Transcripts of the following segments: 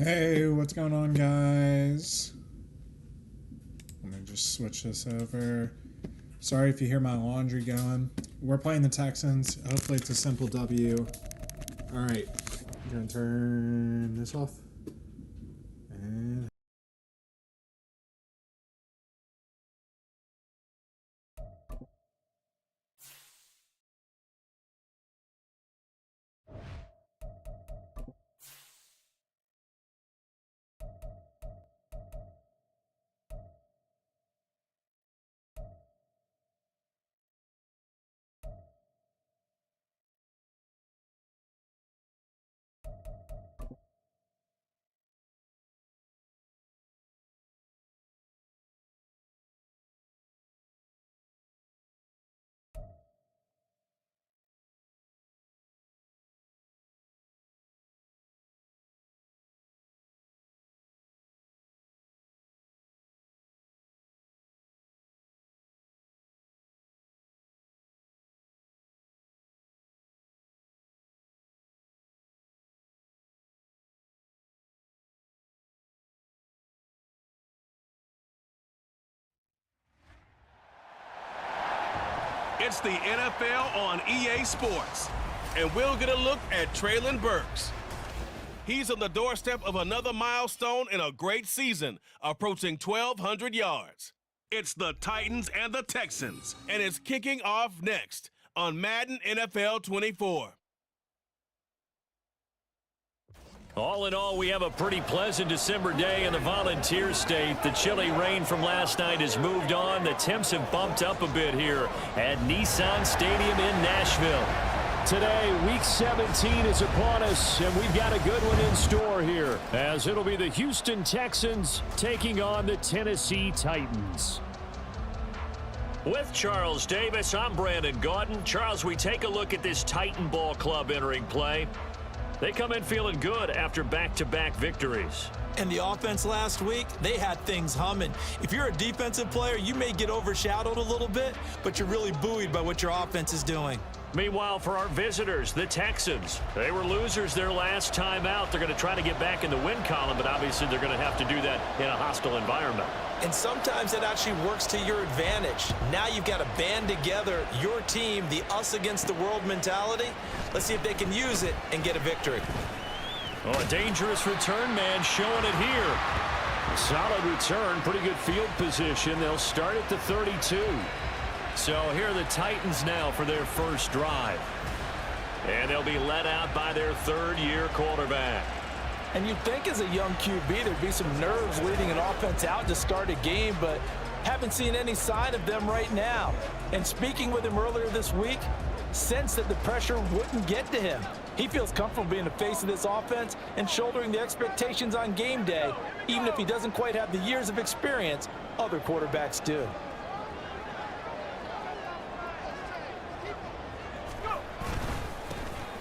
Hey, what's going on, guys? Let me just switch this over. Sorry if you hear my laundry going. We're playing the Texans. Hopefully it's a simple W. Alright, I'm gonna turn this off. And It's the NFL on EA Sports, and we'll get a look at Treylon Burks. He's on the doorstep of another milestone in a great season, approaching 1,200 yards. It's the Titans and the Texans, and it's kicking off next on Madden NFL 24. All in all, we have a pretty pleasant December day in the Volunteer State. The chilly rain from last night has moved on. The temps have bumped up a bit here at Nissan Stadium in Nashville. Today, Week 17 is upon us, and we've got a good one in store here, as it'll be the Houston Texans taking on the Tennessee Titans. With Charles Davis, I'm Brandon Gaudin. Charles, we take a look at this Titan ball club entering play. They come in feeling good after back-to-back victories. And the offense last week, they had things humming. If you're a defensive player, you may get overshadowed a little bit, but you're really buoyed by what your offense is doing. Meanwhile, for our visitors, the Texans, they were losers their last time out. They're going to try to get back in the win column, but obviously they're going to have to do that in a hostile environment. And sometimes it actually works to your advantage. Now you've got to band together your team, the us against the world mentality. Let's see if they can use it and get a victory. Oh, a dangerous return man showing it here. A solid return, pretty good field position. They'll start at the 32. So here are the Titans now for their first drive. And they'll be led out by their third-year quarterback. And you'd think as a young QB there'd be some nerves leading an offense out to start a game, but haven't seen any sign of them right now. And speaking with him earlier this week, sensed that the pressure wouldn't get to him. He feels comfortable being the face of this offense and shouldering the expectations on game day, even if he doesn't quite have the years of experience other quarterbacks do.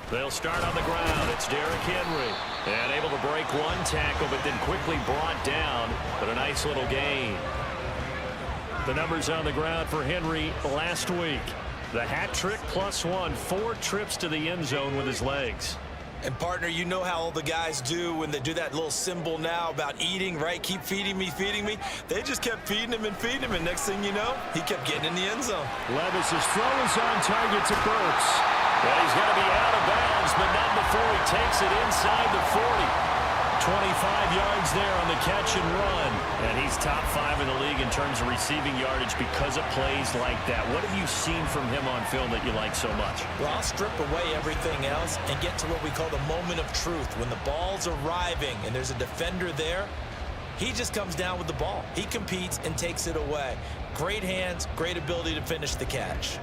They'll start on the ground. It's Derrick Henry. And able to break one tackle, but then quickly brought down. But a nice little gain. The numbers on the ground for Henry last week. The hat trick +1, 4 trips to the end zone with his legs. And, partner, you know how all the guys do when they do that little symbol now about eating, right? Keep feeding me, feeding me. They just kept feeding him, and next thing you know, he kept getting in the end zone. Levis's throw is on target to Burks. Well, he's going to be out of bounds, but not before he takes it inside the 40. 25 yards there on the catch and run. And he's top 5 in the league in terms of receiving yardage because of plays like that. What have you seen from him on film that you like so much? Well, I'll strip away everything else and get to what we call the moment of truth. When the ball's arriving and there's a defender there, he just comes down with the ball. He competes and takes it away. Great hands, great ability to finish the catch.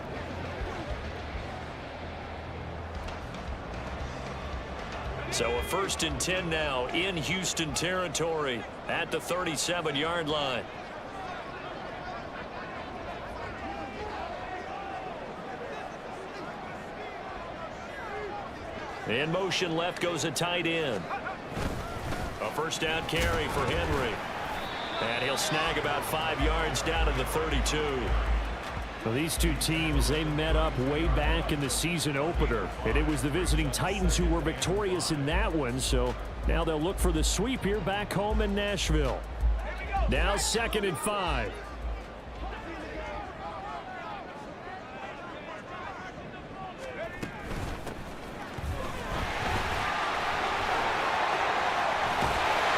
So a 1st and 10 now in Houston territory at the 37-yard line. In motion left goes a tight end. A first down carry for Henry. And he'll snag about 5 yards down to the 32. Well, these two teams, they met up way back in the season opener, and it was the visiting Titans who were victorious in that one, so now they'll look for the sweep here back home in Nashville. Now 2nd and 5.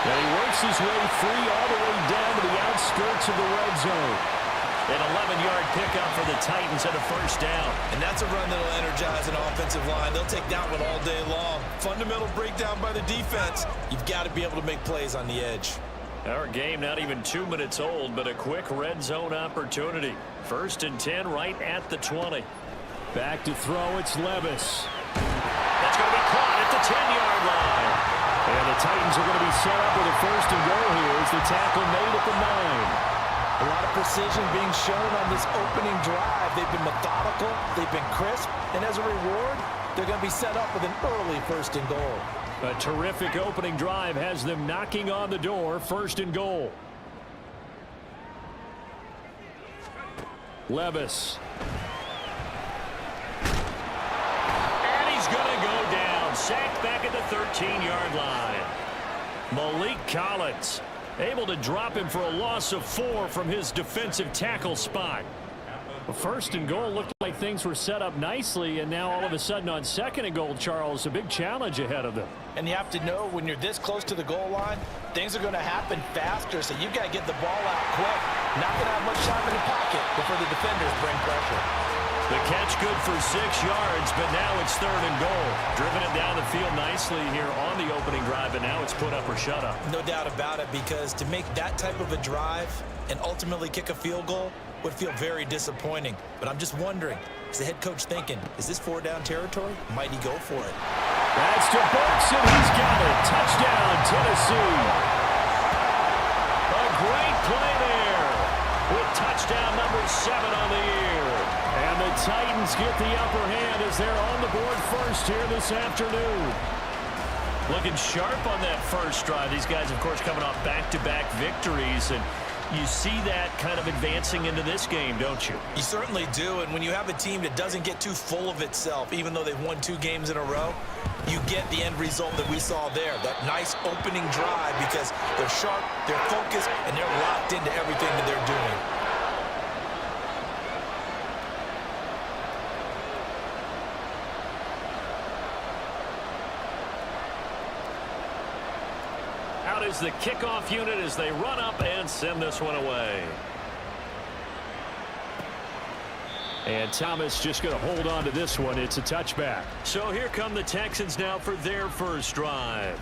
And he works his way free all the way down to the outskirts of the red zone. An 11-yard pickup for the Titans and a first down. And that's a run that'll energize an offensive line. They'll take that one all day long. Fundamental breakdown by the defense. You've got to be able to make plays on the edge. Our game not even 2 minutes old, but a quick red zone opportunity. 1st and 10 right at the 20. Back to throw, it's Levis. That's going to be caught at the 10-yard line. And the Titans are going to be set up with a 1st and goal here as the tackle made at the 9. A lot of precision being shown on this opening drive. They've been methodical, they've been crisp, and as a reward, they're going to be set up with an early 1st and goal. A terrific opening drive has them knocking on the door. 1st and goal. Levis. And he's going to go down. Sacked back at the 13-yard line. Malik Collins able to drop him for a loss of 4 from his defensive tackle spot. Well, 1st and goal looked like things were set up nicely, and now all of a sudden on 2nd and goal, Charles, a big challenge ahead of them. And you have to know when you're this close to the goal line, things are going to happen faster, so you've got to get the ball out quick. Not going to have much time in the pocket before the defenders bring pressure. The catch good for 6 yards, but now it's 3rd and goal. Driven it down the field nicely here on the opening drive, but now it's put up or shut up. No doubt about it, because to make that type of a drive and ultimately kick a field goal would feel very disappointing. But I'm just wondering, is the head coach thinking, is this 4-down territory? Might he go for it? That's to Burks, and he's got it. Touchdown, Tennessee. A great play there with touchdown number 7 on the year. And the Titans get the upper hand as they're on the board first here this afternoon. Looking sharp on that first drive. These guys, of course, coming off back-to-back victories, and you see that kind of advancing into this game, don't you? You certainly do, and when you have a team that doesn't get too full of itself, even though they've won 2 games in a row, you get the end result that we saw there, that nice opening drive, because they're sharp, they're focused, and they're locked into everything that they're doing. Out is the kickoff unit as they run up and send this one away. And Thomas just going to hold on to this one. It's a touchback. So here come the Texans now for their first drive.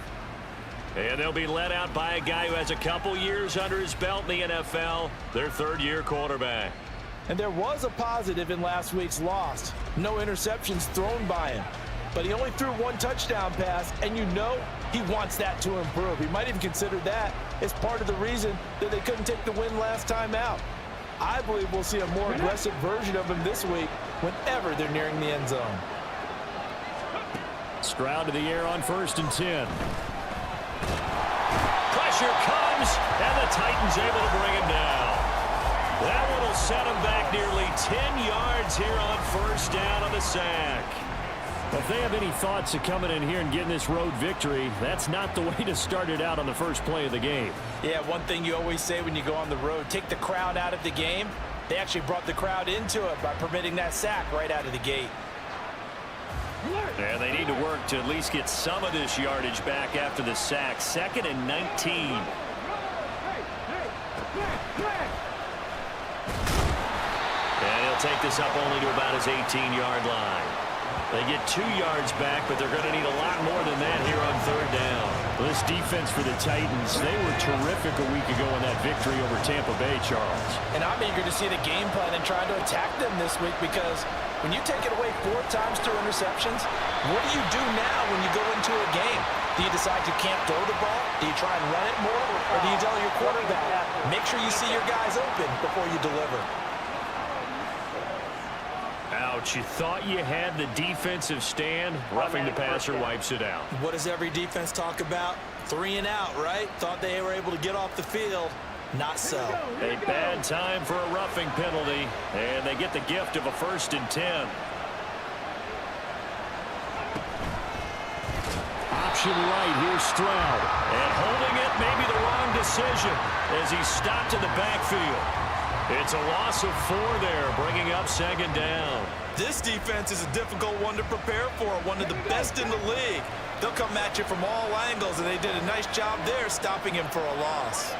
And they'll be led out by a guy who has a couple years under his belt in the NFL, their 3rd-year quarterback. And there was a positive in last week's loss. No interceptions thrown by him. But he only threw 1 touchdown pass, and you know he wants that to improve. He might even consider that as part of the reason that they couldn't take the win last time out. I believe we'll see a more aggressive version of him this week whenever they're nearing the end zone. Stroud to the air on 1st and 10. Pressure comes, and the Titans able to bring him down. That one will set him back nearly 10 yards here on 1st down on the sack. Well, if they have any thoughts of coming in here and getting this road victory, that's not the way to start it out on the first play of the game. Yeah, one thing you always say when you go on the road, take the crowd out of the game. They actually brought the crowd into it by permitting that sack right out of the gate. And they need to work to at least get some of this yardage back after the sack. 2nd and 19. And he'll take this up only to about his 18-yard line. They get 2 yards back, but they're going to need a lot more than that here on 3rd down. Well, this defense for the Titans, they were terrific a week ago in that victory over Tampa Bay, Charles. And I'm eager to see the game plan and try to attack them this week, because when you take it away 4 times through interceptions, what do you do now when you go into a game? Do you decide you can't throw the ball? Do you try and run it more? Or do you tell your quarterback, make sure you see your guys open before you deliver? Ouch, you thought you had the defensive stand. Roughing the passer wipes it out. What does every defense talk about? 3 and out, right? Thought they were able to get off the field. Not so. A bad time for a roughing penalty, and they get the gift of a 1st and 10. Option right, here's Stroud. And holding it, maybe the wrong decision as he stopped in the backfield. It's a loss of 4 there, bringing up 2nd down. This defense is a difficult one to prepare for, one of the best in the league. They'll come at you from all angles, and they did a nice job there stopping him for a loss.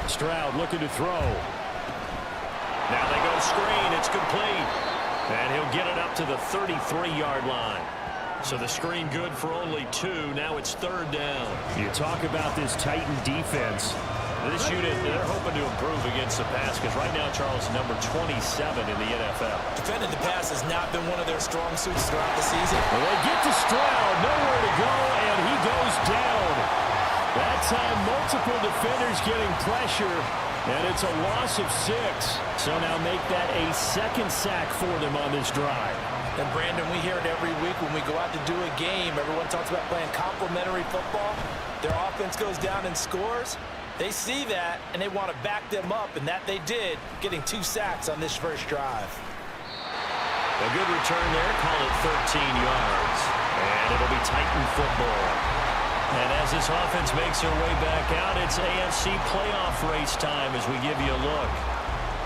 Stroud looking to throw. Now they go screen. It's complete. And he'll get it up to the 33-yard line. So the screen good for only 2. Now it's 3rd down. You talk about this Titan defense. This unit, they're hoping to improve against the pass because right now, Charles, number 27 in the NFL. Defending the pass has not been one of their strong suits throughout the season. Well, they get to Stroud, nowhere to go, and he goes down. That time, multiple defenders getting pressure, and it's a loss of 6. So now make that a 2nd sack for them on this drive. And, Brandon, we hear it every week when we go out to do a game. Everyone talks about playing complementary football. Their offense goes down and scores. They see that, and they want to back them up, and that they did, getting 2 sacks on this first drive. A good return there, call it 13 yards. And it'll be Titan football. And as this offense makes their way back out, it's AFC playoff race time as we give you a look.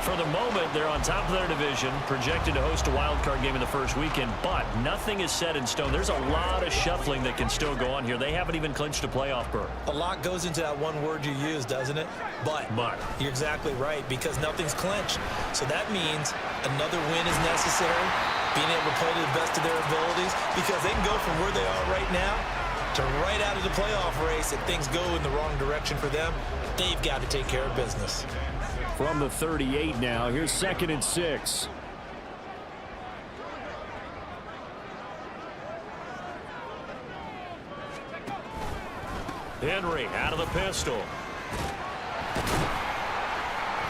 For the moment, they're on top of their division, projected to host a wild-card game in the first weekend, but nothing is set in stone. There's a lot of shuffling that can still go on here. They haven't even clinched a playoff berth. A lot goes into that one word you use, doesn't it? But. You're exactly right, because nothing's clinched. So that means another win is necessary, being able to play to the best of their abilities, because they can go from where they are right now to right out of the playoff race. If things go in the wrong direction for them, they've got to take care of business. From the 38 now, here's 2nd and 6. Henry out of the pistol.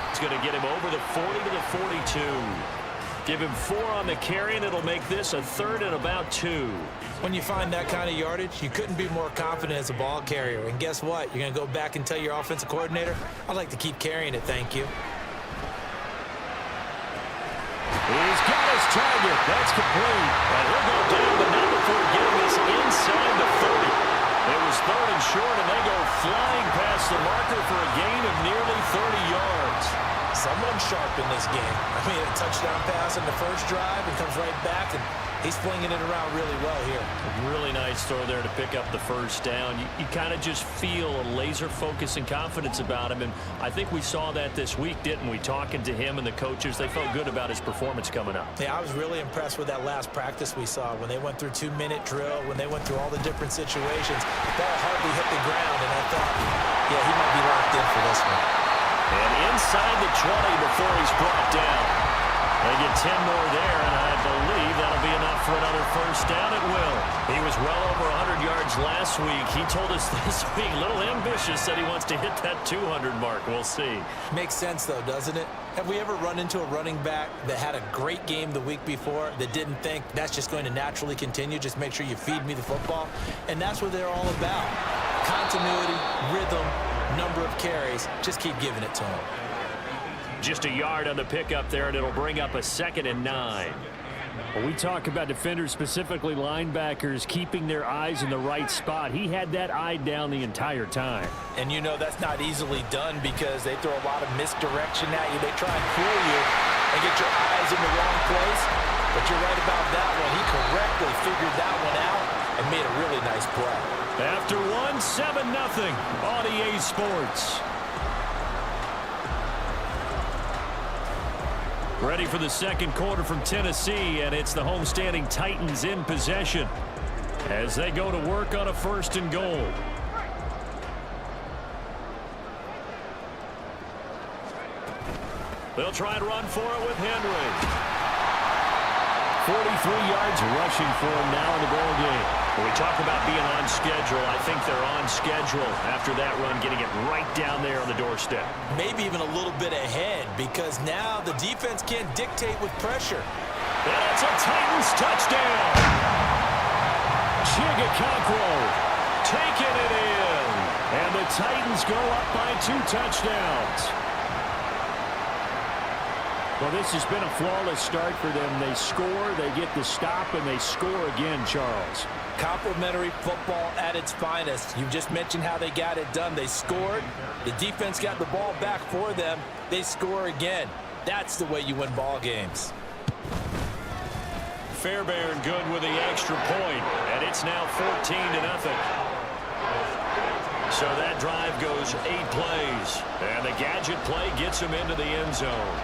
It's going to get him over the 40 to the 42. Give him 4 on the carry, and it'll make this a 3rd and about 2. When you find that kind of yardage, you couldn't be more confident as a ball carrier. And guess what? You're going to go back and tell your offensive coordinator, I'd like to keep carrying it, thank you. He's got his target. That's complete. And he'll go down, but not before getting this inside the 30. It was 3rd and short, and they go flying past the marker for a gain of nearly 30 yards. Someone sharp in this game. I mean, a touchdown pass in the first drive and comes right back, and he's flinging it around really well here. A really nice throw there to pick up the 1st down. You kind of just feel a laser focus and confidence about him, and I think we saw that this week, didn't we? Talking to him and the coaches, they felt good about his performance coming up. Yeah, I was really impressed with that last practice we saw when they went through 2-minute drill, when they went through all the different situations. The ball hardly hit the ground, and I thought, yeah, he might be locked in for this one. And inside the 20 before he's brought down. They get 10 more there, and I believe that'll be enough for another 1st down. It will. He was well over 100 yards last week. He told us this week, a little ambitious, said he wants to hit that 200 mark. We'll see. Makes sense, though, doesn't it? Have we ever run into a running back that had a great game the week before that didn't think that's just going to naturally continue? Just make sure you feed me the football. And that's what they're all about. Continuity, rhythm, number of carries. Just keep giving it to him. Just a yard on the pickup there, and it'll bring up a 2nd and 9. When we talk about defenders, specifically linebackers, keeping their eyes in the right spot, he had that eye down the entire time. And you know that's not easily done because they throw a lot of misdirection at you. They try and fool you and get your eyes in the wrong place. But you're right about that one. He correctly figured that one out and made a really nice play. After 7-0 on EA Sports. Ready for the 2nd quarter from Tennessee, and it's the homestanding Titans in possession as they go to work on a 1st and goal. They'll try and run for it with Henry. 43 yards rushing for him now in the ball game. When we talk about being on schedule, I think they're on schedule after that run, getting it right down there on the doorstep. Maybe even a little bit ahead because now the defense can't dictate with pressure. That's a Titans touchdown. Chigakakro taking it in. And the Titans go up by 2 touchdowns. Well, this has been a flawless start for them. They score, they get the stop, and they score again, Charles. Complimentary football at its finest. You just mentioned how they got it done. They scored. The defense got the ball back for them. They score again. That's the way you win ball games. Fairbairn good with the extra point, and it's now 14-0. So that drive goes 8 plays, and the gadget play gets him into the end zone.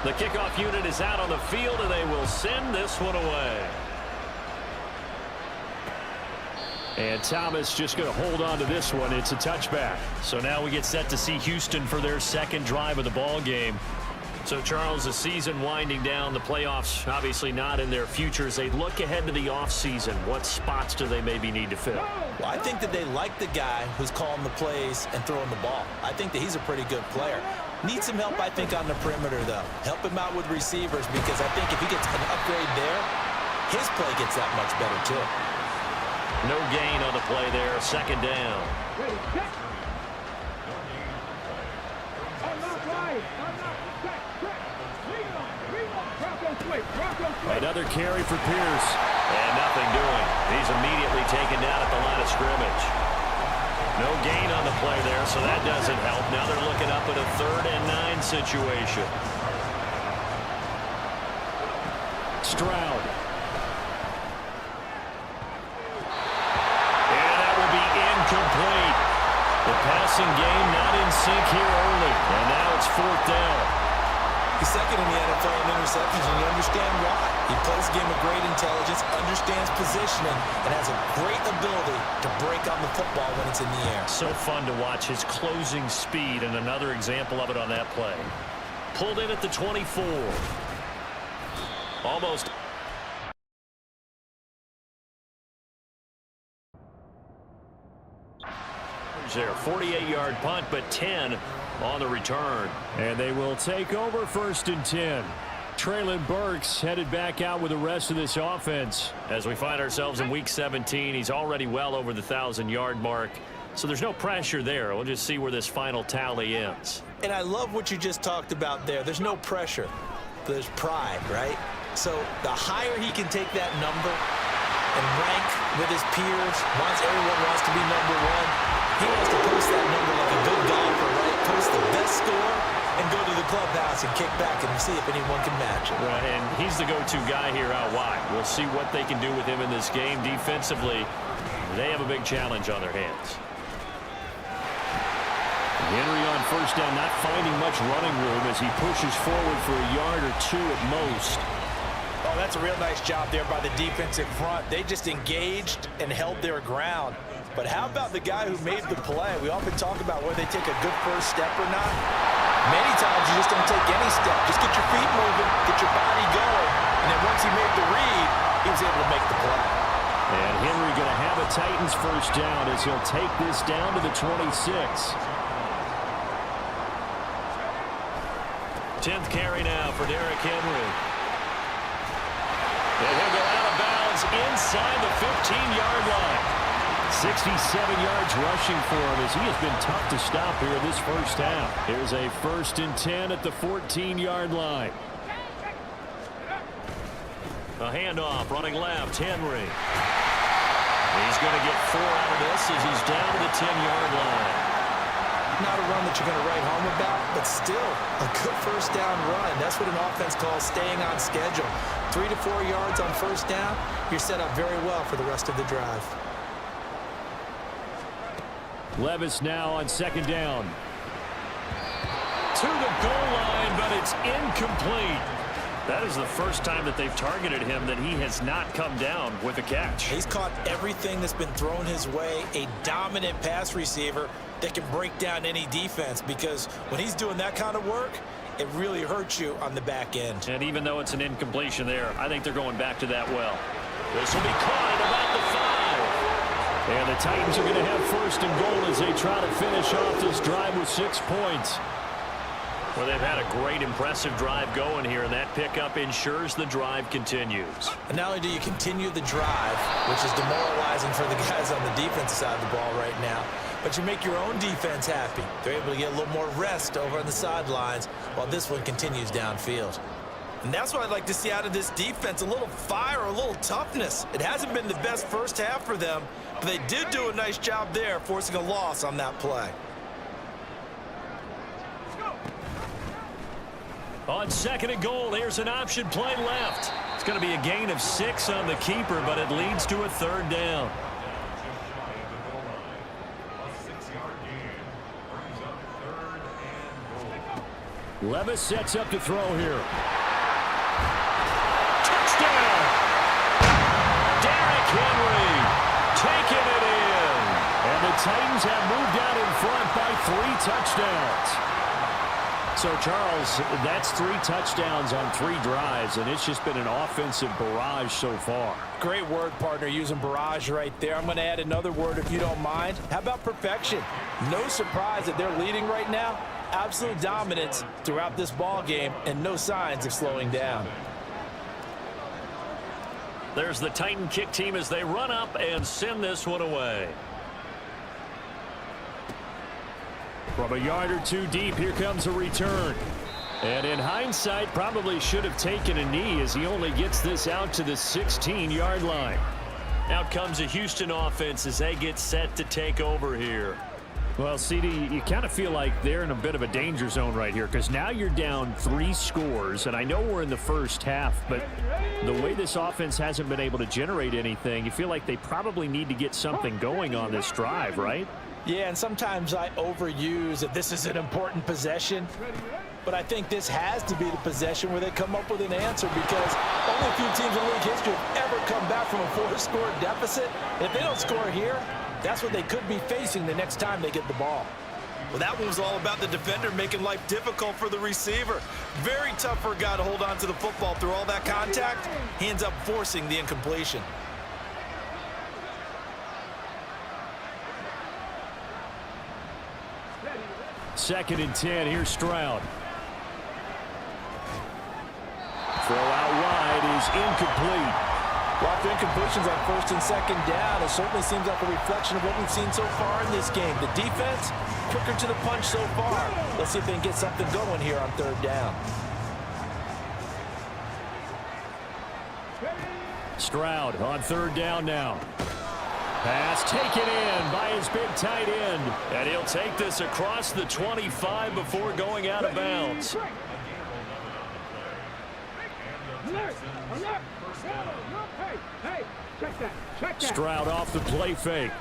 The kickoff unit is out on the field, and they will send this one away. And Thomas just going to hold on to this one. It's a touchback. So now we get set to see Houston for their second drive of the ball game. So, Charles, the season winding down, the playoffs obviously not in their future. As they look ahead to the offseason, what spots do they maybe need to fill? Well, I think that they like the guy who's calling the plays and throwing the ball. I think that he's a pretty good player. Needs some help, I think, on the perimeter, though. Help him out with receivers, because I think if he gets an upgrade there, his play gets that much better, too. No gain on the play there. Second down. Another carry for Pierce. And nothing doing. He's immediately taken down at the line of scrimmage. No gain on the play there, so that doesn't help. Now they're looking up at a 3rd and 9 situation. Stroud. And that will be incomplete. The passing game not in sync here early. And now it's 4th down. He's second in the NFL in interceptions, and you understand why. He plays a game of great intelligence, understands positioning, and has a great ability to break on the football when it's in the air. So fun to watch his closing speed, and another example of it on that play. Pulled in at the 24. Almost. There, 48-yard punt, but 10 on the return. And they will take over 1st and 10. Treylon Burks headed back out with the rest of this offense. As we find ourselves in Week 17, he's already well over the 1,000-yard mark. So there's no pressure there. We'll just see where this final tally ends. And I love what you just talked about there. There's no pressure. There's pride, right? So the higher he can take that number and rank with his peers, everyone wants to be number 1. He wants to post that number like a good golfer, right? Post the best score and go to the clubhouse and kick back and see if anyone can match it. Right, and he's the go-to guy here out wide. We'll see what they can do with him in this game. Defensively, they have a big challenge on their hands. Henry on 1st down, not finding much running room as he pushes forward for a yard or 2 at most. Oh, that's a real nice job there by the defensive front. They just engaged and held their ground. But how about the guy who made the play? We often talk about whether they take a good first step or not. Many times you just don't take any step. Just get your feet moving, get your body going. And then once he made the read, he was able to make the play. And Henry going to have a Titans 1st down as he'll take this down to the 26. 10th carry now for Derrick Henry. And he'll go out of bounds inside the 15-yard line. 67 yards rushing for him as he has been tough to stop here this 1st half. Here's a 1st and 10 at the 14-yard line. A handoff running left, Henry. He's going to get 4 out of this as he's down to the 10-yard line. Not a run that you're going to write home about, but still a good 1st down run. That's what an offense calls staying on schedule. 3 to 4 yards on 1st down, you're set up very well for the rest of the drive. Levis now on 2nd down. To the goal line, but it's incomplete. That is the first time that they've targeted him that he has not come down with a catch. He's caught everything that's been thrown his way. A dominant pass receiver that can break down any defense, because when he's doing that kind of work, it really hurts you on the back end. And even though it's an incompletion there, I think they're going back to that well. This will be caught at about the 5. And the Titans are going to have 1st and goal as they try to finish off this drive with 6 points. Well, they've had a great, impressive drive going here, and that pickup ensures the drive continues. And not only do you continue the drive, which is demoralizing for the guys on the defensive side of the ball right now, but you make your own defense happy. They're able to get a little more rest over on the sidelines while this one continues downfield. And that's what I'd like to see out of this defense, a little fire, a little toughness. It hasn't been the best first half for them, but they did do a nice job there, forcing a loss on that play. On 2nd and goal, here's an option play left. It's going to be a gain of 6 on the keeper, but it leads to a 3rd down. Levis sets up to throw here. Touchdown! Derrick Henry taking it in. And the Titans have moved out in front by 3 touchdowns. So, Charles, that's 3 touchdowns on 3 drives, and it's just been an offensive barrage so far. Great word, partner, using barrage right there. I'm going to add another word if you don't mind. How about perfection? No surprise that they're leading right now. Absolute dominance throughout this ball game and no signs of slowing down. There's the Titan kick team as they run up and send this one away. From a yard or 2 deep, here comes a return. And in hindsight, probably should have taken a knee as he only gets this out to the 16-yard line. Out comes a Houston offense as they get set to take over here. Well, CD, you kind of feel like they're in a bit of a danger zone right here because now you're down 3 scores, and I know we're in the first half, but the way this offense hasn't been able to generate anything, you feel like they probably need to get something going on this drive, right? Yeah, and sometimes I overuse that this is an important possession, but I think this has to be the possession where they come up with an answer because only a few teams in league history have ever come back from a 4-score deficit. And if they don't score here, that's what they could be facing the next time they get the ball. Well, that one was all about the defender making life difficult for the receiver. Very tough for a guy to hold on to the football through all that contact. He ends up forcing the incompletion. Second and 10, here's Stroud. Throw out wide is incomplete. Lots of incompletions on 1st and 2nd down. It certainly seems like a reflection of what we've seen so far in this game. The defense, quicker to the punch so far. Let's see if they can get something going here on 3rd down. Stroud on 3rd down now. Pass taken in by his big tight end. And he'll take this across the 25 before going out of bounds. Stroud off the play fake.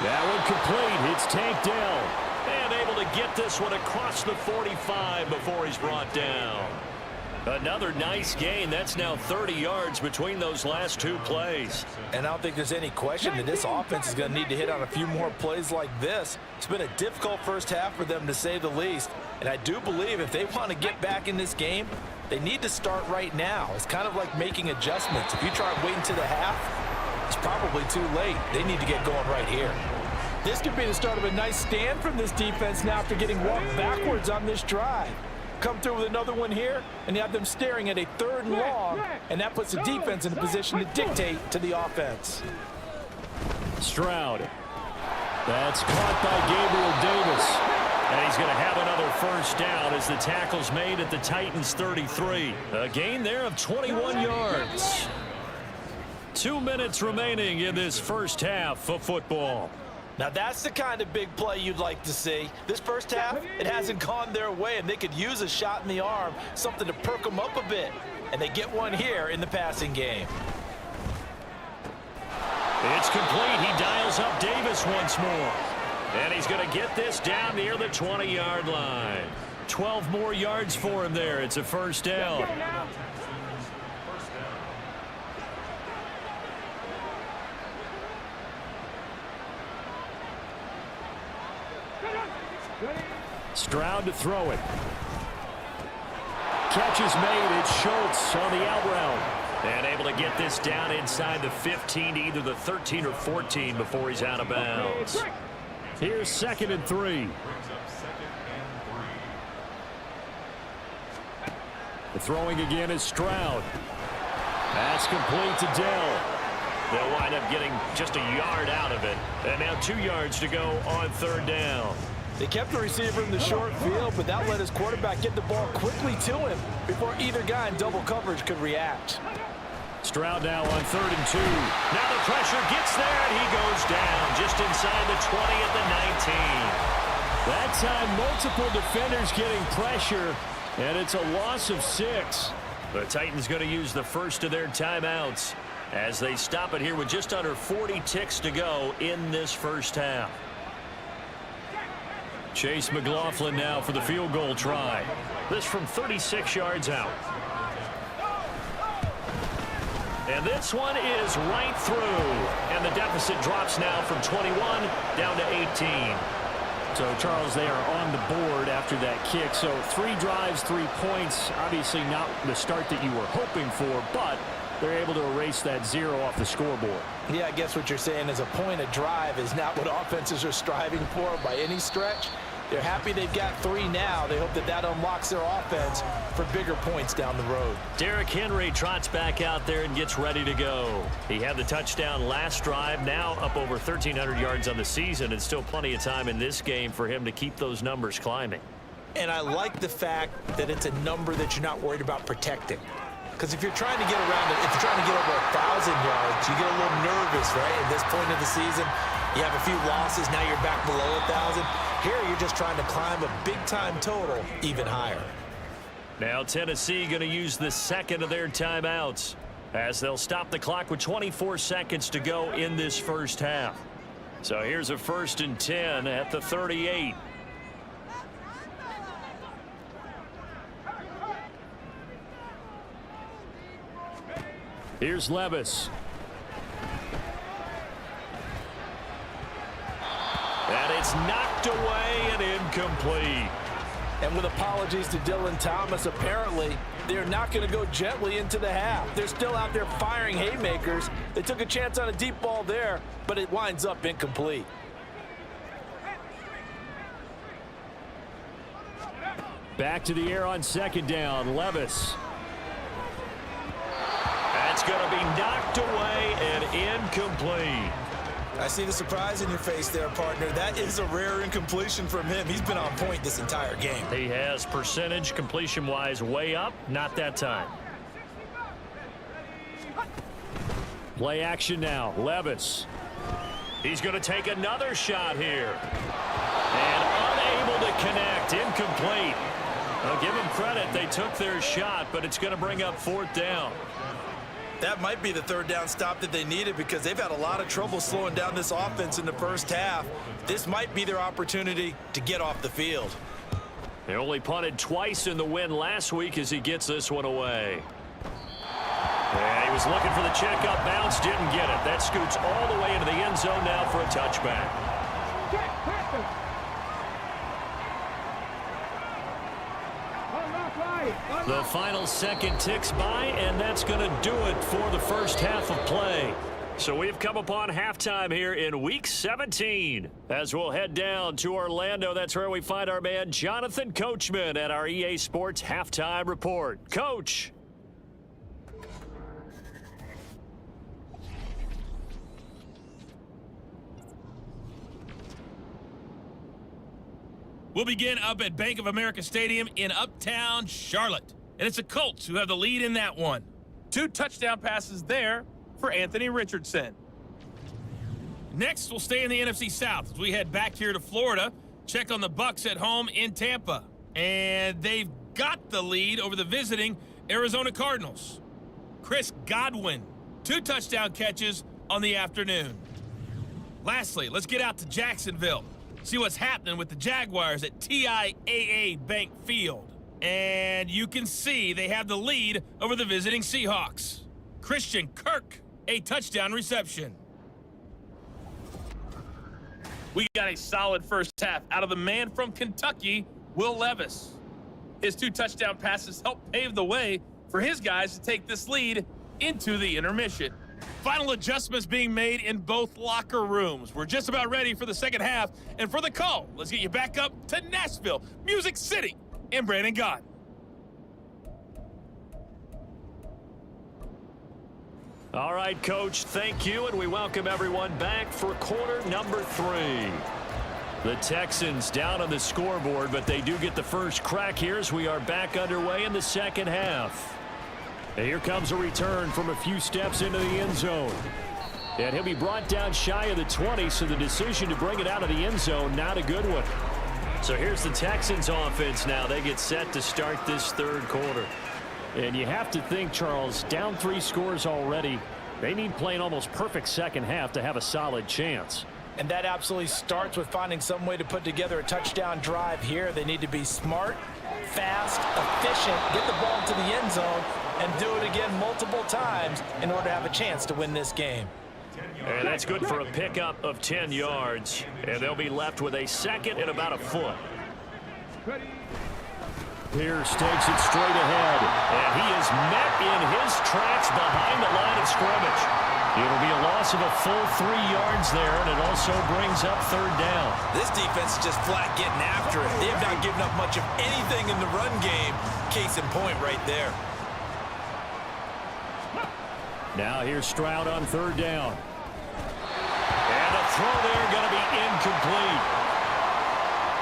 That one complete. It's tanked down. And able to get this one across the 45 before he's brought down. Another nice gain. That's now 30 yards between those last 2 plays. And I don't think there's any question that this offense is going to need to hit on a few more plays like this. It's been a difficult first half for them, to say the least. And I do believe if they want to get back in this game, they need to start right now. It's kind of like making adjustments. If you try waiting to the half, it's probably too late. They need to get going right here. This could be the start of a nice stand from this defense now after getting walked backwards on this drive. Come through with another one here, and you have them staring at a 3rd and long, and that puts the defense in a position to dictate to the offense. Stroud. That's caught by Gabriel Davis. And he's going to have another 1st down as the tackle's made at the Titans' 33. A gain there of 21 yards. 2 minutes remaining in this first half of football. Now that's the kind of big play you'd like to see. This first half, it hasn't gone their way, and they could use a shot in the arm, something to perk them up a bit. And they get one here in the passing game. It's complete. He dials up Davis once more. And he's going to get this down near the 20-yard line. 12 more yards for him there. It's a 1st down. Stroud to throw it. Catch is made. It's Schultz on the out route. And able to get this down inside the 15, either the 13 or 14 before he's out of bounds. Here's 2nd and 3. The throwing again is Stroud. That's complete to Dell. They'll wind up getting just a yard out of it. And now 2 yards to go on 3rd down. They kept the receiver in the short field, but that let his quarterback get the ball quickly to him before either guy in double coverage could react. Stroud now on 3rd and 2. Now the pressure gets there, and he goes down just inside the 20 at the 19. That time, multiple defenders getting pressure, and it's a loss of 6. The Titans going to use the first of their timeouts as they stop it here with just under 40 ticks to go in this first half. Chase McLaughlin now for the field goal try. This from 36 yards out. And this one is right through. And the deficit drops now from 21 down to 18. So, Charles, they are on the board after that kick. So 3 drives, 3 points. Obviously not the start that you were hoping for, but they're able to erase that 0 off the scoreboard. Yeah, I guess what you're saying is a point a drive is not what offenses are striving for by any stretch. They're happy they've got 3 now. They hope that that unlocks their offense for bigger points down the road. Derrick Henry trots back out there and gets ready to go. He had the touchdown last drive, now up over 1,300 yards on the season, and still plenty of time in this game for him to keep those numbers climbing. And I like the fact that it's a number that you're not worried about protecting. Because if you're trying to get around it, if you're trying to get over 1,000 yards, you get a little nervous, right? At this point of the season, you have a few losses, now you're back below 1,000. Here, you're just trying to climb a big-time total even higher. Now Tennessee going to use the second of their timeouts as they'll stop the clock with 24 seconds to go in this first half. So here's a 1st and 10 at the 38. Here's Levis. And it's knocked away and incomplete. And with apologies to Dylan Thomas, apparently they're not going to go gently into the half. They're still out there firing haymakers. They took a chance on a deep ball there, but it winds up incomplete. Back to the air on 2nd down. Levis. That's going to be knocked away and incomplete. I see the surprise in your face there, partner. That is a rare incompletion from him. He's been on point this entire game. He has percentage completion-wise way up. Not that time. Play action now. Levis. He's going to take another shot here. And unable to connect. Incomplete. I'll give them credit. They took their shot, but it's going to bring up 4th down. That might be the 3rd down stop that they needed because they've had a lot of trouble slowing down this offense in the first half. This might be their opportunity to get off the field. They only punted twice in the win last week as he gets this one away. And he was looking for the checkup bounce, didn't get it. That scoots all the way into the end zone now for a touchback. The final second ticks by, and that's going to do it for the first half of play. So we've come upon halftime here in Week 17. As we'll head down to Orlando, that's where we find our man Jonathan Coachman at our EA Sports Halftime Report. Coach. We'll begin up at Bank of America Stadium in Uptown Charlotte. And it's the Colts who have the lead in that one. 2 touchdown passes there for Anthony Richardson. Next, we'll stay in the NFC South as we head back here to Florida. Check on the Bucs at home in Tampa. And they've got the lead over the visiting Arizona Cardinals. Chris Godwin, 2 touchdown catches on the afternoon. Lastly, let's get out to Jacksonville. See what's happening with the Jaguars at TIAA Bank Field. And you can see they have the lead over the visiting Seahawks. Christian Kirk, a touchdown reception. We got a solid first half out of the man from Kentucky, Will Levis. His 2 touchdown passes helped pave the way for his guys to take this lead into the intermission. Final adjustments being made in both locker rooms. We're just about ready for the second half. And for the call, let's get you back up to Nashville, Music City, and Brandon Gott. All right, Coach, thank you, and we welcome everyone back for quarter number 3. The Texans down on the scoreboard, but they do get the first crack here as we are back underway in the second half. And here comes a return from a few steps into the end zone. And he'll be brought down shy of the 20, so the decision to bring it out of the end zone, not a good one. So here's the Texans offense now. They get set to start this third quarter. And you have to think, Charles, down 3 scores already. They need playing almost perfect second half to have a solid chance. And that absolutely starts with finding some way to put together a touchdown drive here. They need to be smart, fast, efficient, get the ball to the end zone, and do it again multiple times in order to have a chance to win this game. And that's good for a pickup of 10 yards. And they'll be left with a second and about a foot. Pierce takes it straight ahead. And he is met in his tracks behind the line of scrimmage. It'll be a loss of a full 3 yards there, and it also brings up third down. This defense is just flat getting after it. They have not given up much of anything in the run game. Case in point right there. Now here's Stroud on third down. And the throw there going to be incomplete.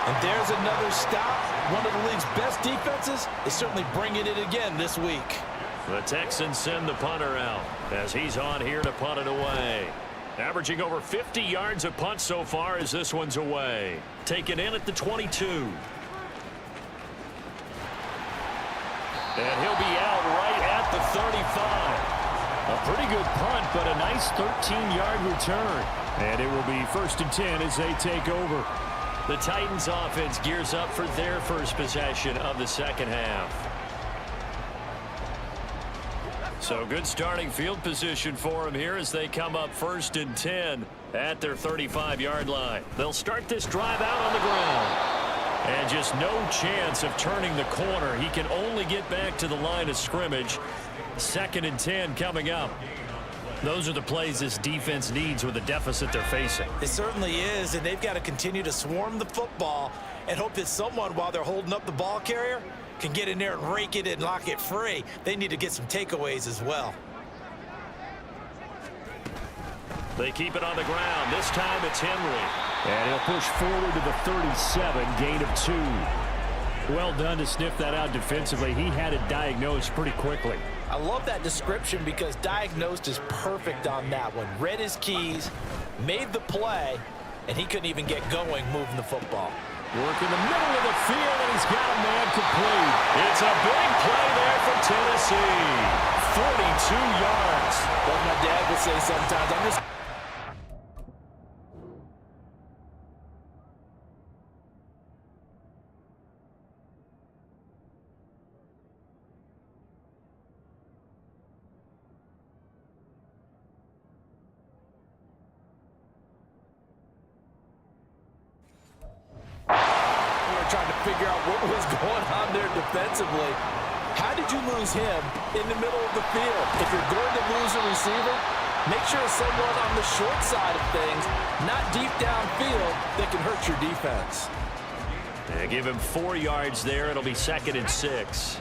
And there's another stop. One of the league's best defenses is certainly bringing it again this week. The Texans send the punter out as he's on here to punt it away. Averaging over 50 yards a punt so far as this one's away. Taken in at the 22. And he'll be out right at the 35. A pretty good punt, but a nice 13-yard return. And it will be 1st and 10 as they take over. The Titans offense gears up for their first possession of the second half. So good starting field position for them here as they come up 1st and 10 at their 35-yard line. They'll start this drive out on the ground. And just no chance of turning the corner. He can only get back to the line of scrimmage. 2nd and 10 coming up. Those are the plays this defense needs with the deficit they're facing. It certainly is, and they've got to continue to swarm the football and hope that someone, while they're holding up the ball carrier, can get in there and rake it and lock it free. They need to get some takeaways as well. They keep it on the ground. This time it's Henry. And he'll push forward to the 37, gain of 2. Well done to sniff that out defensively. He had it diagnosed pretty quickly. I love that description because diagnosed is perfect on that one. Read his keys, made the play, and he couldn't even get going moving the football. Work in the middle of the field, and he's got a man complete. It's a big play there for Tennessee. 42 yards. What my dad would say sometimes, I'm just... figure out what was going on there defensively. How did you lose him in the middle of the field? If you're going to lose a receiver, make sure it's someone on the short side of things, not deep downfield, that can hurt your defense. Yeah, give him 4 yards there. It'll be 2nd and 6.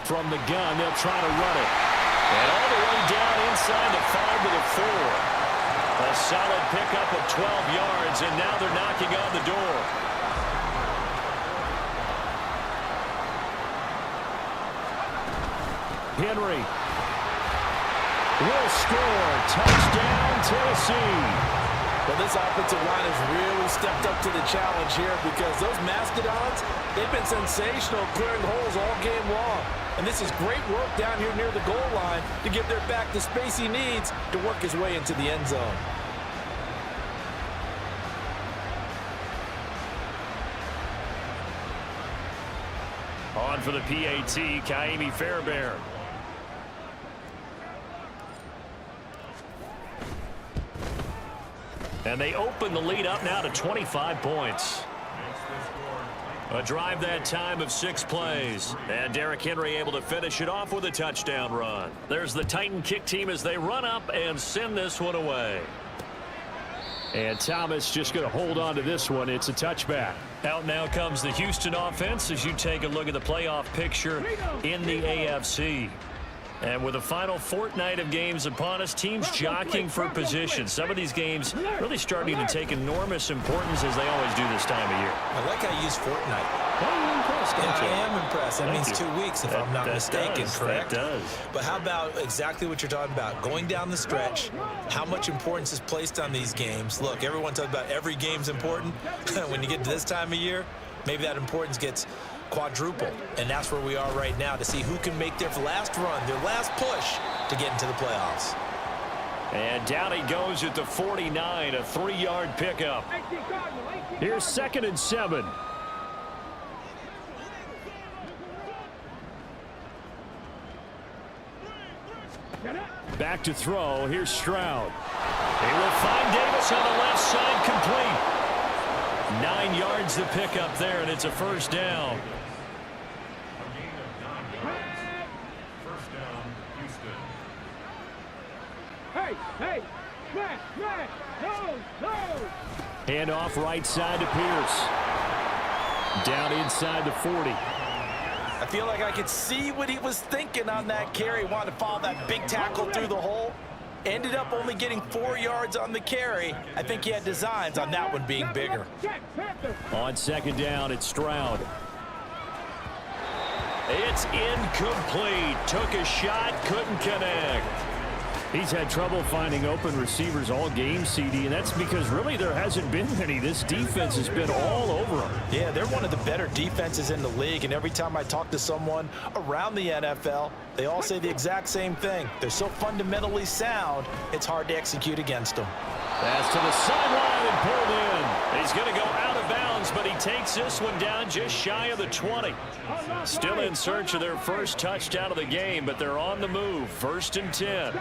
From the gun, they'll try to run it. And all the way down inside the 5 to the 4. A solid pickup of 12 yards, and now they're knocking on the door. Henry will score. Touchdown, Tennessee. Well, this offensive line has really stepped up to the challenge here because those Mastodons, they've been sensational clearing holes all game long. And this is great work down here near the goal line to give their back the space he needs to work his way into the end zone. On for the PAT, Kaimi Fairbairn. And they open the lead up now to 25 points. A drive that time of 6 plays. And Derrick Henry able to finish it off with a touchdown run. There's the Titan kick team as they run up and send this one away. And Thomas just going to hold on to this one. It's a touchback. Out now comes the Houston offense as you take a look at the playoff picture in the AFC. And with the final fortnight of games upon us, teams jockeying for position. Some of these games really starting to take enormous importance as they always do this time of year. I like how you use fortnight. Well, you're impressed, Yeah, aren't you? I am impressed. That means 2 weeks, if I'm not mistaken, correct? That does. But how about exactly what you're talking about? Going down the stretch, how much importance is placed on these games? Look, everyone talks about every game's important. When you get to this time of year, maybe that importance gets quadruple, and that's where we are right now to see who can make their last run, their last push to get into the playoffs. And down he goes at the 49, a 3-yard pickup. Here's 2nd and 7. Back to throw. Here's Stroud. He will find Davis on the left side, complete. 9 yards the pickup there, and it's a first down. Hand off right side to Pierce. Down inside the 40. I feel like I could see what he was thinking on that carry. Wanted to follow that big tackle through the hole. Ended up only getting 4 yards on the carry. I think he had designs on that one being bigger. On 2nd down, it's Stroud. It's incomplete. Took a shot, couldn't connect. He's had trouble finding open receivers all game, CD, and that's because really there hasn't been many. This defense has been all over him. Yeah, they're one of the better defenses in the league, and every time I talk to someone around the NFL, they all say the exact same thing. They're so fundamentally sound, it's hard to execute against them. Pass to the sideline and pulled in. He's going to go out of bounds, but he takes this one down just shy of the 20. Still in search of their first touchdown of the game, but they're on the move. 1st and 10.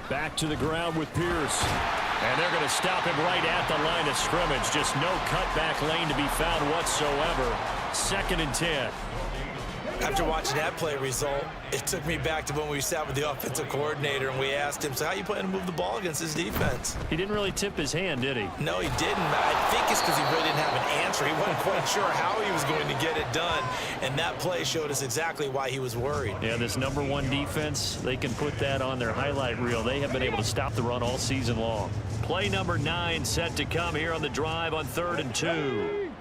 Back to the ground with Pierce. And they're going to stop him right at the line of scrimmage. Just no cutback lane to be found whatsoever. 2nd and 10. After watching that play result, it took me back to when we sat with the offensive coordinator and we asked him, so how you plan to move the ball against this defense? He didn't really tip his hand, did he? No, he didn't. I think it's because he really didn't have an answer. He wasn't quite sure how he was going to get it done, and that play showed us exactly why he was worried. Yeah, this #1 defense, they can put that on their highlight reel. They have been able to stop the run all season long. Play number 9 set to come here on the drive on 3rd and 2.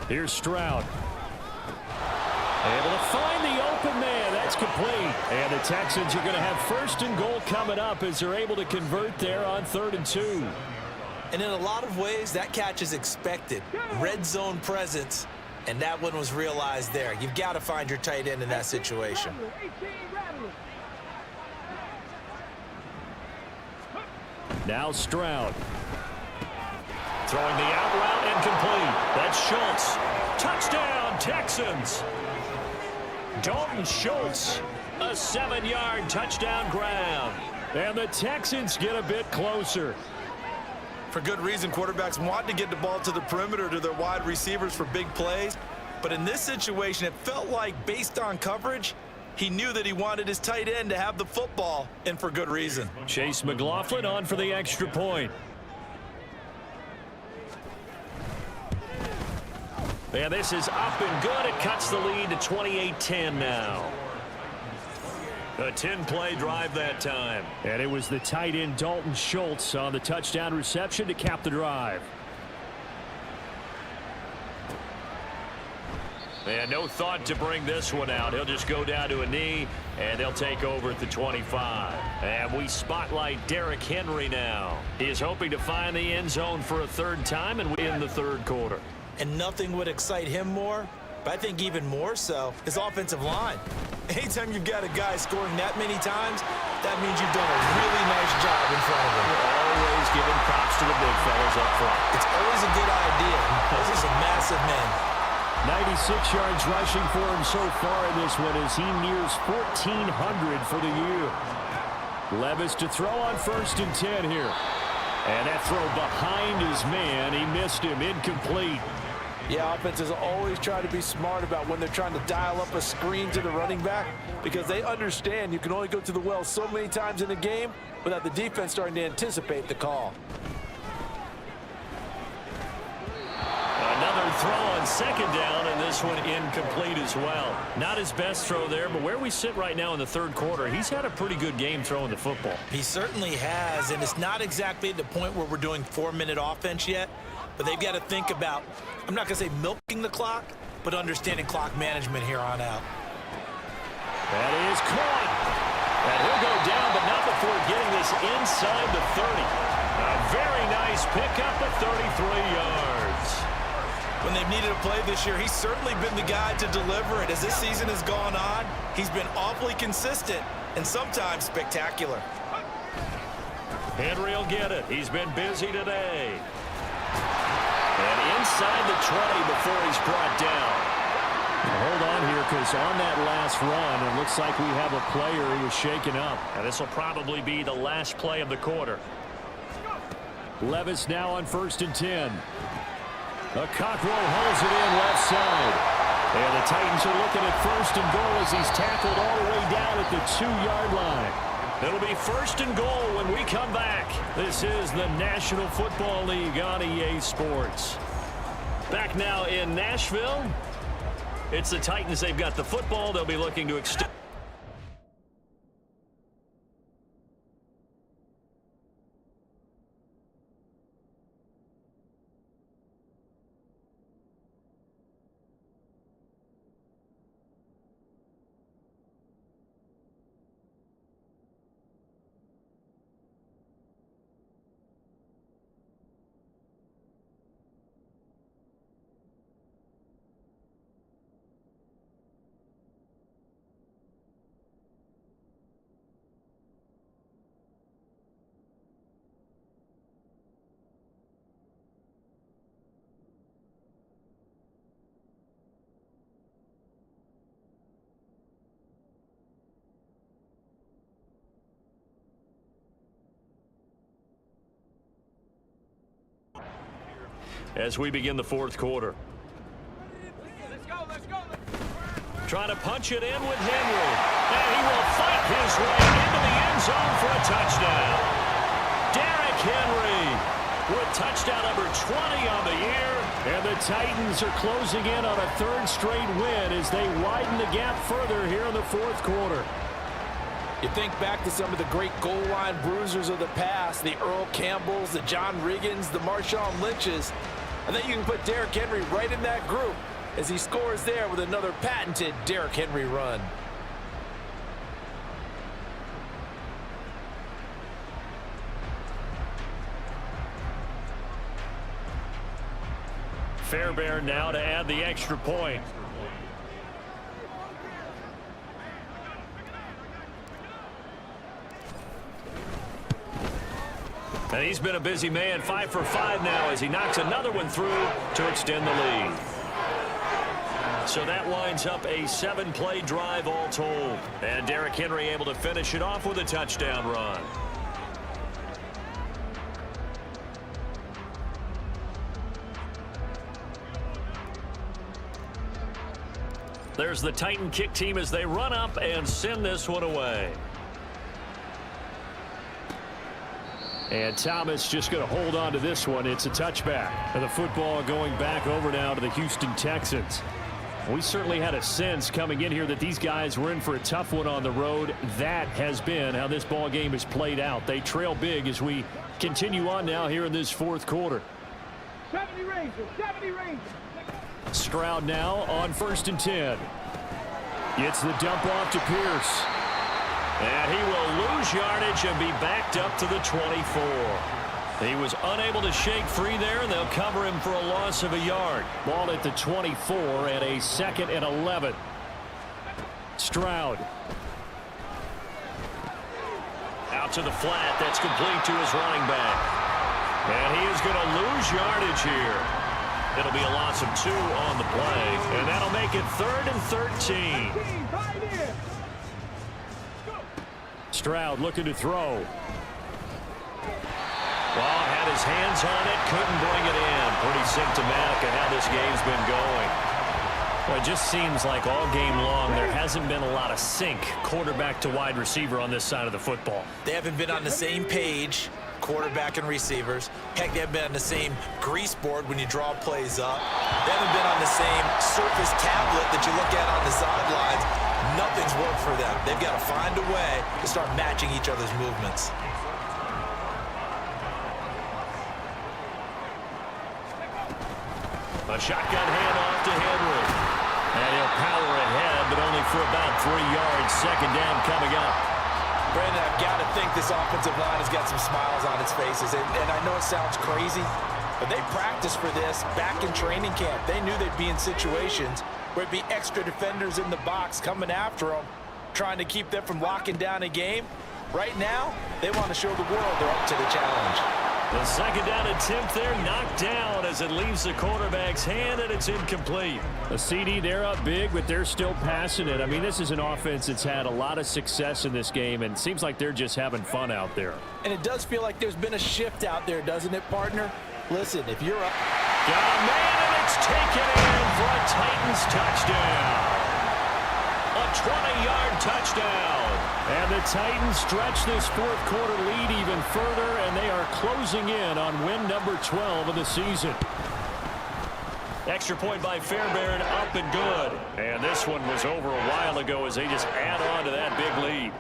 Here's Stroud. Able to find the open man. That's complete. And the Texans are going to have 1st and goal coming up as they're able to convert there on 3rd and 2. And in a lot of ways, that catch is expected. Red zone presence, and that one was realized there. You've got to find your tight end in that situation. Now Stroud. Throwing the out route and complete. That's Schultz. Touchdown, Texans. Dalton Schultz, a 7-yard touchdown grab. And the Texans get a bit closer. For good reason, quarterbacks want to get the ball to the perimeter to their wide receivers for big plays. But in this situation, it felt like, based on coverage, he knew that he wanted his tight end to have the football, and for good reason. Chase McLaughlin on for the extra point. And this is up and good. It cuts the lead to 28-10 now. A 10-play drive that time. And it was the tight end Dalton Schultz on the touchdown reception to cap the drive. And no thought to bring this one out. He'll just go down to a knee, and they'll take over at the 25. And we spotlight Derrick Henry now. He is hoping to find the end zone for a 3rd time and win the 3rd quarter. And nothing would excite him more, but I think even more so, his offensive line. Anytime you've got a guy scoring that many times, that means you've done a really nice job in front of him. We're always giving props to the big fellas up front. It's always a good idea. Those are some massive men. 96 yards rushing for him so far in this one as he nears 1,400 for the year. Levis to throw on 1st and 10 here. And that throw behind his man. He missed him. Incomplete. Yeah, offenses always try to be smart about when they're trying to dial up a screen to the running back because they understand you can only go to the well so many times in a game without the defense starting to anticipate the call. Another throw on second down, and this one incomplete as well. Not his best throw there, but where we sit right now in the third quarter, he's had a pretty good game throwing the football. He certainly has, and it's not exactly at the point where we're doing 4-minute offense yet, but they've got to think about, I'm not going to say milking the clock, but understanding clock management here on out. That is caught. And he'll go down, but not before getting this inside the 30. A very nice pickup of 33 yards. When they've needed a play this year, he's certainly been the guy to deliver it. As this season has gone on, he's been awfully consistent and sometimes spectacular. Henry will get it. He's been busy today. And inside the 20 before he's brought down. Now hold on here, because on that last run, it looks like we have a player who was shaken up. And this will probably be the last play of the quarter. Levis now on 1st and 10. The Cockrell holds it in left side. And the Titans are looking at 1st and goal as he's tackled all the way down at the 2-yard line. It'll be 1st and goal when we come back. This is the National Football League on EA Sports. Back now in Nashville. It's the Titans. They've got the football. They'll be looking to extend. As we begin the fourth quarter. Let's go. Trying to punch it in with Henry. And he will fight his way into the end zone for a touchdown. Derrick Henry with touchdown number 20 on the year. And the Titans are closing in on a 3rd straight win as they widen the gap further here in the fourth quarter. You think back to some of the great goal line bruisers of the past, the Earl Campbells, the John Riggins, the Marshawn Lynches. I think you can put Derrick Henry right in that group as he scores there with another patented Derrick Henry run. Fairbairn now to add the extra point. And he's been a busy man, 5 for 5 now as he knocks another one through to extend the lead. So that winds up a 7-play drive all told. And Derrick Henry able to finish it off with a touchdown run. There's the Titan kick team as they run up and send this one away. And Thomas just going to hold on to this one. It's a touchback. And the football going back over now to the Houston Texans. We certainly had a sense coming in here that these guys were in for a tough one on the road. That has been how this ball game has played out. They trail big as we continue on now here in this fourth quarter. 70 Rangers. Stroud now on 1st and 10. Gets the dump off to Pierce. And he will lose yardage and be backed up to the 24. He was unable to shake free there, and they'll cover him for a loss of a yard. Ball at the 24 and a 2nd and 11. Stroud. Out to the flat. That's complete to his running back. And he is going to lose yardage here. It'll be a loss of 2 on the play, and that'll make it 3rd and 13. Stroud looking to throw. Well, had his hands on it, couldn't bring it in. Pretty symptomatic of how this game's been going. Well, it just seems like all game long there hasn't been a lot of sync quarterback to wide receiver on this side of the football. They haven't been on the same page, quarterback and receivers. Heck, they haven't been on the same grease board when you draw plays up. They haven't been on the same surface tablet that you look at on the sidelines. Nothing's worked for them. They've got to find a way to start matching each other's movements. A shotgun handoff to Henry. And he'll power ahead, but only for about 3 yards. Second down coming up. Brandon, I've got to think this offensive line has got some smiles on its faces. And I know it sounds crazy, but they practiced for this back in training camp. They knew they'd be in situations where it'd be extra defenders in the box coming after them, trying to keep them from locking down a game. Right now, they want to show the world they're up to the challenge. The second down attempt there knocked down as it leaves the quarterback's hand, and it's incomplete. A CD, they're up big, but they're still passing it. I mean, this is an offense that's had a lot of success in this game, and it seems like they're just having fun out there. And it does feel like there's been a shift out there, doesn't it, partner? Listen, if you're up... Got a man, and it's taken in for a Titans touchdown. A 20-yard touchdown. And the Titans stretch this fourth quarter lead even further, and they are closing in on win number 12 of the season. Extra point by Fairbairn, up and good. And this one was over a while ago as they just add on to that big lead.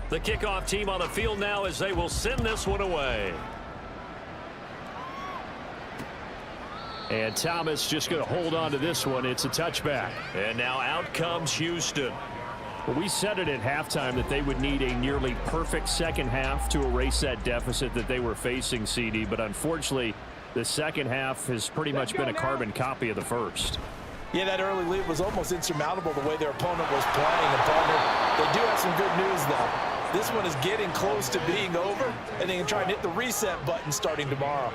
The kickoff team on the field now as they will send this one away. And Thomas just going to hold on to this one. It's a touchback. And now out comes Houston. Well, we said it at halftime that they would need a nearly perfect second half to erase that deficit that they were facing, CD. But unfortunately, the second half has pretty much been a carbon copy of the first. Yeah, that early lead was almost insurmountable the way their opponent was playing. And partner, they do have some good news, though. This one is getting close to being over, and they can try and hit the reset button starting tomorrow.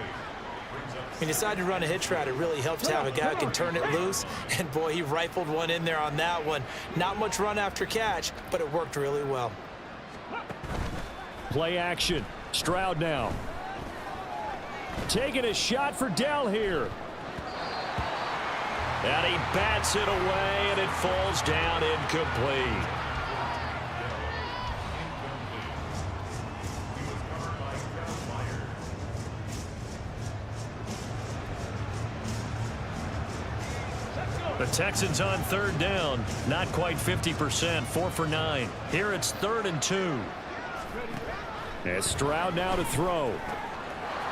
He decided to run a hitch route. It really helps to have a guy who can turn it loose. And, boy, he rifled one in there on that one. Not much run after catch, but it worked really well. Play action. Stroud now. Taking a shot for Dell here. And he bats it away, and it falls down incomplete. The Texans on third down, not quite 50%, 4 for 9. Here it's 3rd and 2. And Stroud now to throw.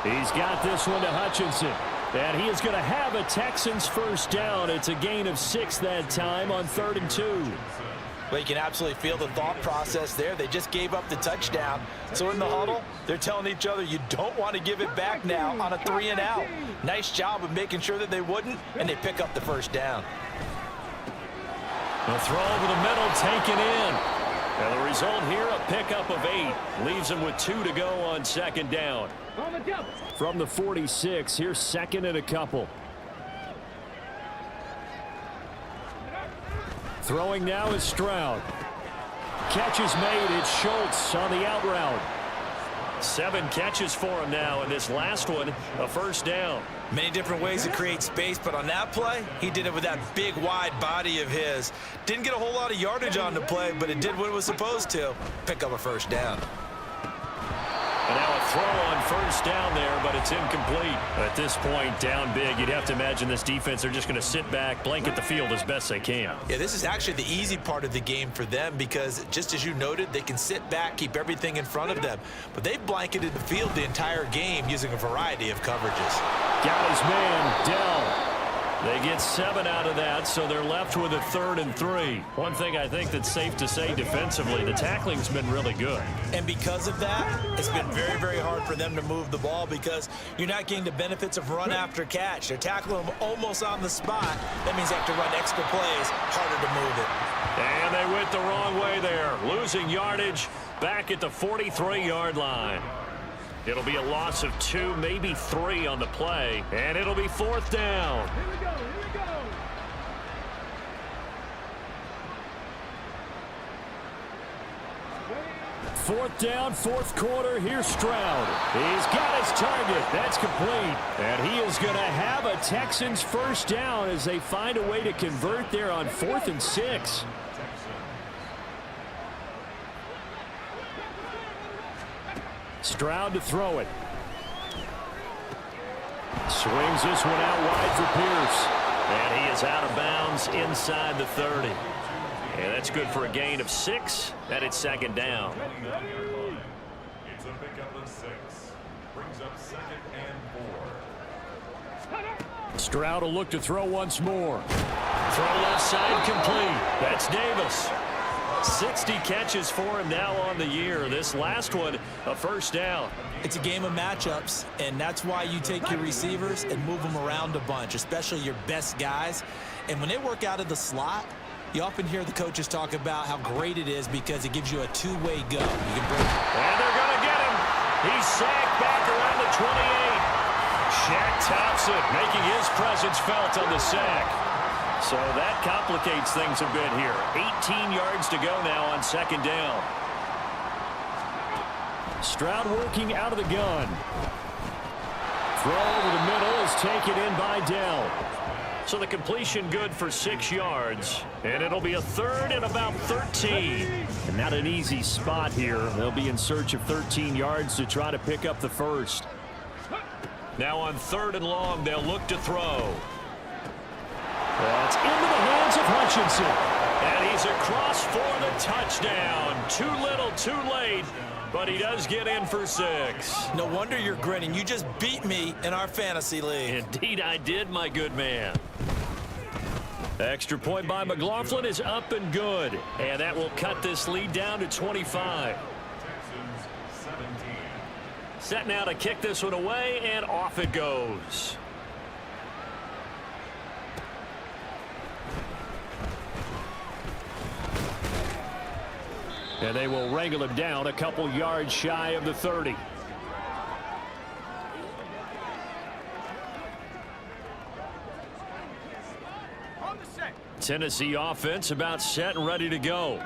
He's got this one to Hutchinson. And he is going to have a Texans first down. It's a gain of 6 that time on 3rd and 2. Well, you can absolutely feel the thought process there. They just gave up the touchdown. So in the huddle, they're telling each other, you don't want to give it back now on a 3 and out. Nice job of making sure that they wouldn't, and they pick up the first down. The throw over the middle taken in. And the result here, a pickup of 8. Leaves them with 2 to go on second down. From the 46, here's 2nd and a couple. Throwing now is Stroud. Catch is made. It's Schultz on the out route. 7 catches for him now, and this last one, a first down. Many different ways to create space, but on that play, he did it with that big, wide body of his. Didn't get a whole lot of yardage on the play, but it did what it was supposed to. Pick up a first down. And now a throw on first down there, but it's incomplete. At this point, down big, you'd have to imagine this defense, they're just going to sit back, blanket the field as best they can. Yeah, this is actually the easy part of the game for them because, just as you noted, they can sit back, keep everything in front of them. But they've blanketed the field the entire game using a variety of coverages. Got his man, Dell. They get 7 out of that, so they're left with a 3rd and 3. One thing I think that's safe to say defensively, the tackling's been really good. And because of that, it's been very, very hard for them to move the ball because you're not getting the benefits of run after catch. They're tackling them almost on the spot. That means they have to run extra plays, harder to move it. And they went the wrong way there, losing yardage back at the 43-yard line. It'll be a loss of 2, maybe 3 on the play, and it'll be 4th down. Here we go. 4 4th down, 4th quarter. Here's Stroud. He's got his target. That's complete. And he is going to have a Texans first down as they find a way to convert there on 4th and 6. Stroud to throw it. Swings this one out wide for Pierce. And he is out of bounds inside the 30. And that's good for a gain of 6. And it's 2nd down. It's a pickup of 6. Brings up 2nd and 4. Stroud will look to throw once more. Throw left side complete. That's Davis. 60 catches for him now on the year. This last one, a first down. It's a game of matchups, and that's why you take your receivers and move them around a bunch, especially your best guys. And when they work out of the slot, you often hear the coaches talk about how great it is because it gives you a two-way go. You can bring and they're going to get him. He's sacked back around the 28. Shaq Thompson making his presence felt on the sack. So that complicates things a bit here. 18 yards to go now on 2nd down. Stroud working out of the gun. Throw over the middle is taken in by Dell. So the completion good for 6 yards. And it'll be a 3rd and about 13. And not an easy spot here. They'll be in search of 13 yards to try to pick up the first. Now on 3rd and long, they'll look to throw. That's into the hands of Hutchinson. And he's across for the touchdown. Too little, too late. But he does get in for 6. No wonder you're grinning. You just beat me in our fantasy league. Indeed I did, my good man. Extra point by McLaughlin is up and good. And that will cut this lead down to 25. Texans 17. Set now to kick this one away, and off it goes. And they will wrangle him down a couple yards shy of the 30. Tennessee offense about set and ready to go.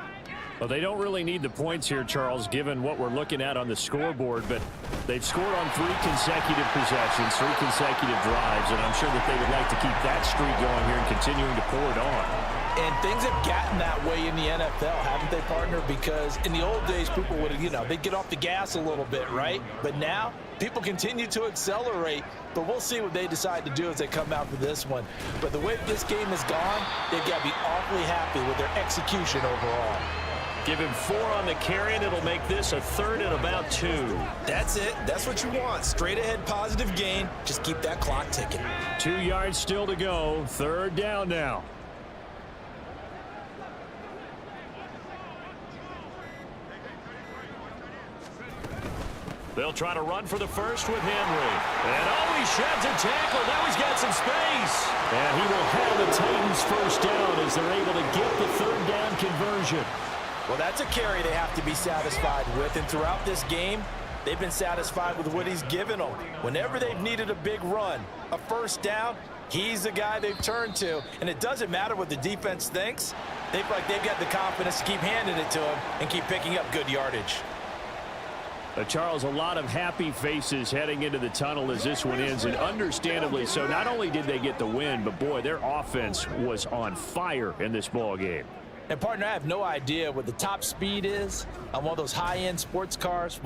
Well, they don't really need the points here, Charles, given what we're looking at on the scoreboard, but they've scored on 3 consecutive possessions, 3 consecutive drives, and I'm sure that they would like to keep that streak going here and continuing to pour it on. And things have gotten that way in the NFL, haven't they, partner? Because in the old days, people would, they'd get off the gas a little bit, right? But now, people continue to accelerate. But we'll see what they decide to do as they come out for this one. But the way this game has gone, they've got to be awfully happy with their execution overall. Give him 4 on the carry, and it'll make this a 3rd and about 2. That's it. That's what you want. Straight ahead positive gain. Just keep that clock ticking. 2 yards still to go. 3rd down now. They'll try to run for the first with Henry. And he sheds a tackle. Now he's got some space. And he will have the Titans first down as they're able to get the 3rd down conversion. Well, that's a carry they have to be satisfied with. And throughout this game, they've been satisfied with what he's given them. Whenever they've needed a big run, a first down, he's the guy they've turned to. And it doesn't matter what the defense thinks. They feel like they've got the confidence to keep handing it to him and keep picking up good yardage. Charles, a lot of happy faces heading into the tunnel as this one ends, and understandably so. Not only did they get the win, but boy, their offense was on fire in this ball game. And partner, I have no idea what the top speed is on one of those high-end sports cars.